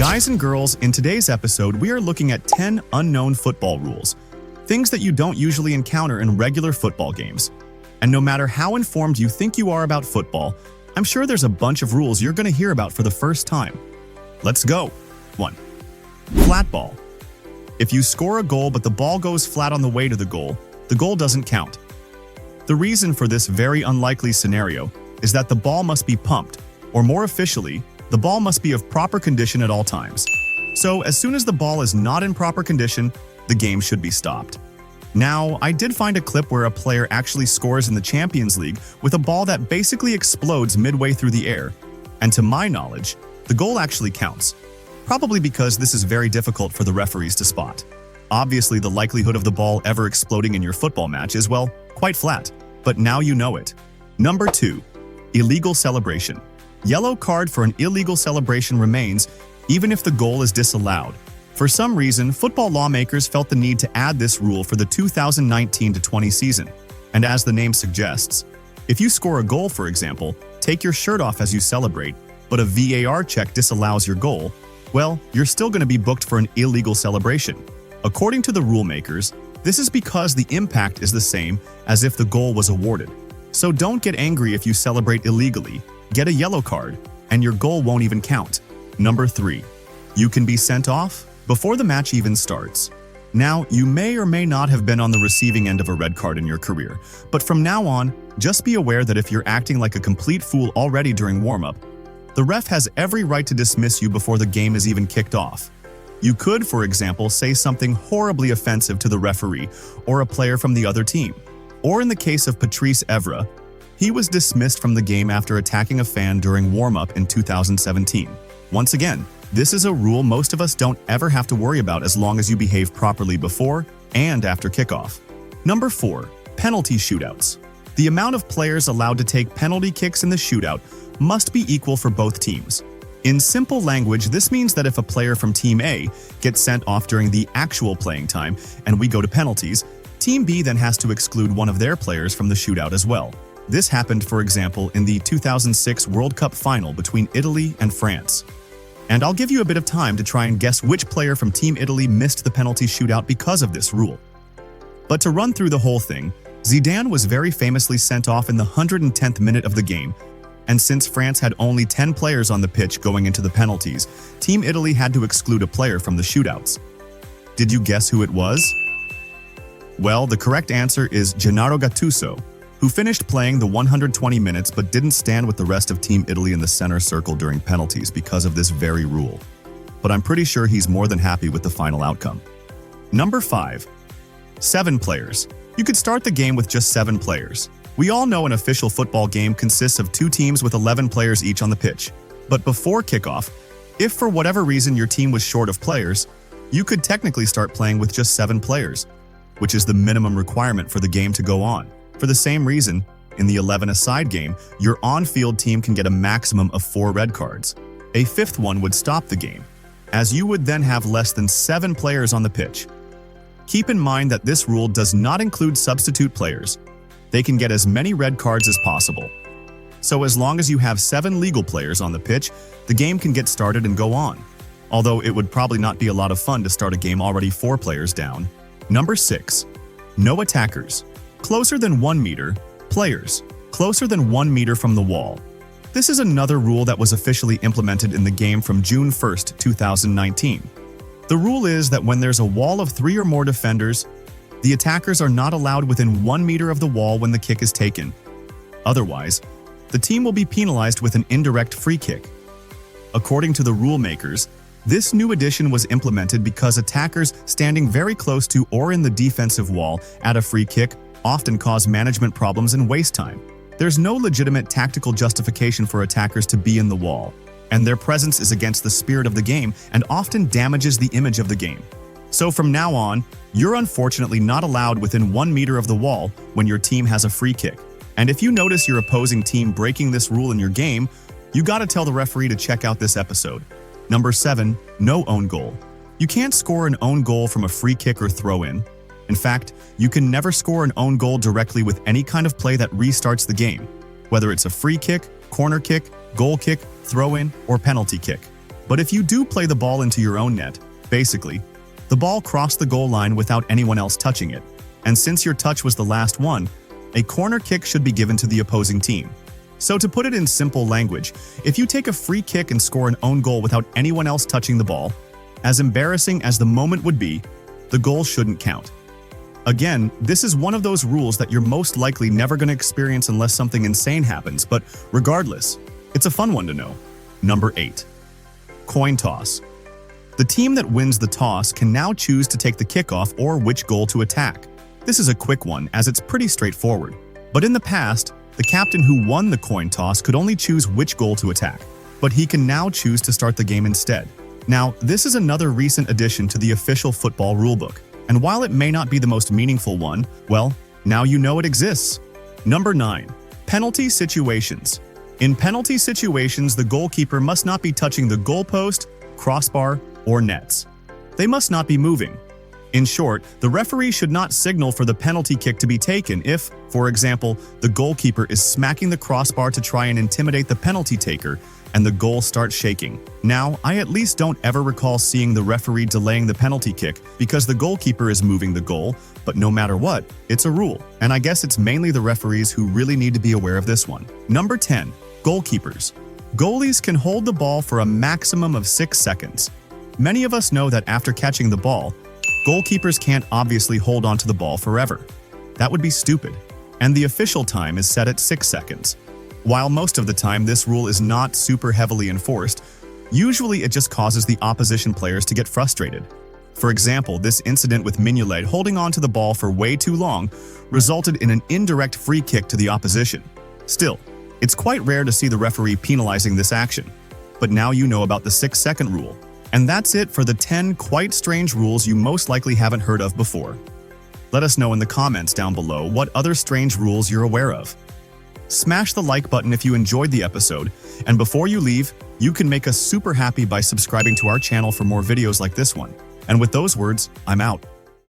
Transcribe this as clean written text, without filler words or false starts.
Guys and girls, in today's episode, we are looking at 10 unknown football rules, things that you don't usually encounter in regular football games. And no matter how informed you think you are about football, I'm sure there's a bunch of rules you're going to hear about for the first time. Let's go. 1. Flatball. If you score a goal but the ball goes flat on the way to the goal doesn't count. The reason for this very unlikely scenario is that the ball must be pumped, or more officially, the ball must be of proper condition at all times. So as soon as the ball is not in proper condition, the game should be stopped. Now, I did find a clip where a player actually scores in the Champions League with a ball that basically explodes midway through the air. And to my knowledge, the goal actually counts. Probably because this is very difficult for the referees to spot. Obviously, the likelihood of the ball ever exploding in your football match is, well, quite flat. But now you know it. Number 2. Illegal celebration. Yellow card for an illegal celebration remains even if the goal is disallowed. For some reason, football lawmakers felt the need to add this rule for the 2019-20 season. And as the name suggests, if you score a goal, for example, take your shirt off as you celebrate, but a VAR check disallows your goal, well, you're still going to be booked for an illegal celebration. According to the rule makers, this is because the impact is the same as if the goal was awarded. So don't get angry if you celebrate illegally, get a yellow card, and your goal won't even count. Number 3. You can be sent off before the match even starts. Now, you may or may not have been on the receiving end of a red card in your career, but from now on, just be aware that if you're acting like a complete fool already during warm-up, the ref has every right to dismiss you before the game is even kicked off. You could, for example, say something horribly offensive to the referee or a player from the other team. Or in the case of Patrice Evra, he was dismissed from the game after attacking a fan during warm-up in 2017. Once again, this is a rule most of us don't ever have to worry about as long as you behave properly before and after kickoff. Number 4. Penalty shootouts. The amount of players allowed to take penalty kicks in the shootout must be equal for both teams. In simple language, this means that if a player from Team A gets sent off during the actual playing time and we go to penalties, Team B then has to exclude one of their players from the shootout as well. This happened, for example, in the 2006 World Cup final between Italy and France. And I'll give you a bit of time to try and guess which player from Team Italy missed the penalty shootout because of this rule. But to run through the whole thing, Zidane was very famously sent off in the 110th minute of the game, and since France had only 10 players on the pitch going into the penalties, Team Italy had to exclude a player from the shootouts. Did you guess who it was? Well, the correct answer is Gennaro Gattuso, who finished playing the 120 minutes but didn't stand with the rest of Team Italy in the center circle during penalties because of this very rule. But I'm pretty sure he's more than happy with the final outcome. Number 5. 7 players. You could start the game with just 7 players. We all know an official football game consists of 2 teams with 11 players each on the pitch. But before kickoff, if for whatever reason your team was short of players, you could technically start playing with just 7 players, which is the minimum requirement for the game to go on. For the same reason, in the 11-a-side game, your on-field team can get a maximum of 4 red cards. A 5th one would stop the game, as you would then have less than 7 players on the pitch. Keep in mind that this rule does not include substitute players. They can get as many red cards as possible. So as long as you have 7 legal players on the pitch, the game can get started and go on. Although it would probably not be a lot of fun to start a game already 4 players down. Number 6. No attackers. Closer than 1 meter, players. Closer than 1 meter from the wall. This is another rule that was officially implemented in the game from June 1st, 2019. The rule is that when there's a wall of 3 or more defenders, the attackers are not allowed within 1 meter of the wall when the kick is taken. Otherwise, the team will be penalized with an indirect free kick. According to the rule makers, this new addition was implemented because attackers standing very close to or in the defensive wall at a free kick often cause management problems and waste time. There's no legitimate tactical justification for attackers to be in the wall, and their presence is against the spirit of the game and often damages the image of the game. So from now on, you're unfortunately not allowed within 1 meter of the wall when your team has a free kick. And if you notice your opposing team breaking this rule in your game, you gotta tell the referee to check out this episode. Number 7. No own goal. You can't score an own goal from a free kick or throw-in. In fact, you can never score an own goal directly with any kind of play that restarts the game, whether it's a free kick, corner kick, goal kick, throw-in, or penalty kick. But if you do play the ball into your own net, basically, the ball crossed the goal line without anyone else touching it, and since your touch was the last one, a corner kick should be given to the opposing team. So to put it in simple language, if you take a free kick and score an own goal without anyone else touching the ball, as embarrassing as the moment would be, the goal shouldn't count. Again, this is one of those rules that you're most likely never going to experience unless something insane happens, but regardless, it's a fun one to know. Number 8. Coin toss. The team that wins the toss can now choose to take the kickoff or which goal to attack. This is a quick one as it's pretty straightforward. But in the past, the captain who won the coin toss could only choose which goal to attack, but he can now choose to start the game instead. Now, this is another recent addition to the official football rulebook, and while it may not be the most meaningful one, well, now you know it exists. Number 9. Penalty situations. In penalty situations, the goalkeeper must not be touching the goalpost, crossbar, or nets. They must not be moving. In short, the referee should not signal for the penalty kick to be taken if, for example, the goalkeeper is smacking the crossbar to try and intimidate the penalty taker and the goal starts shaking. Now, I at least don't ever recall seeing the referee delaying the penalty kick because the goalkeeper is moving the goal, but no matter what, it's a rule, and I guess it's mainly the referees who really need to be aware of this one. Number 10. Goalkeepers. Goalies can hold the ball for a maximum of 6 seconds. Many of us know that after catching the ball, goalkeepers can't obviously hold onto the ball forever. That would be stupid, and the official time is set at 6 seconds. While most of the time this rule is not super heavily enforced, usually it just causes the opposition players to get frustrated. For example, this incident with Mignolet holding onto the ball for way too long resulted in an indirect free kick to the opposition. Still, it's quite rare to see the referee penalizing this action. But now you know about the 6-second rule. And that's it for the 10 quite strange rules you most likely haven't heard of before. Let us know in the comments down below what other strange rules you're aware of. Smash the like button if you enjoyed the episode, and before you leave, you can make us super happy by subscribing to our channel for more videos like this one. And with those words, I'm out.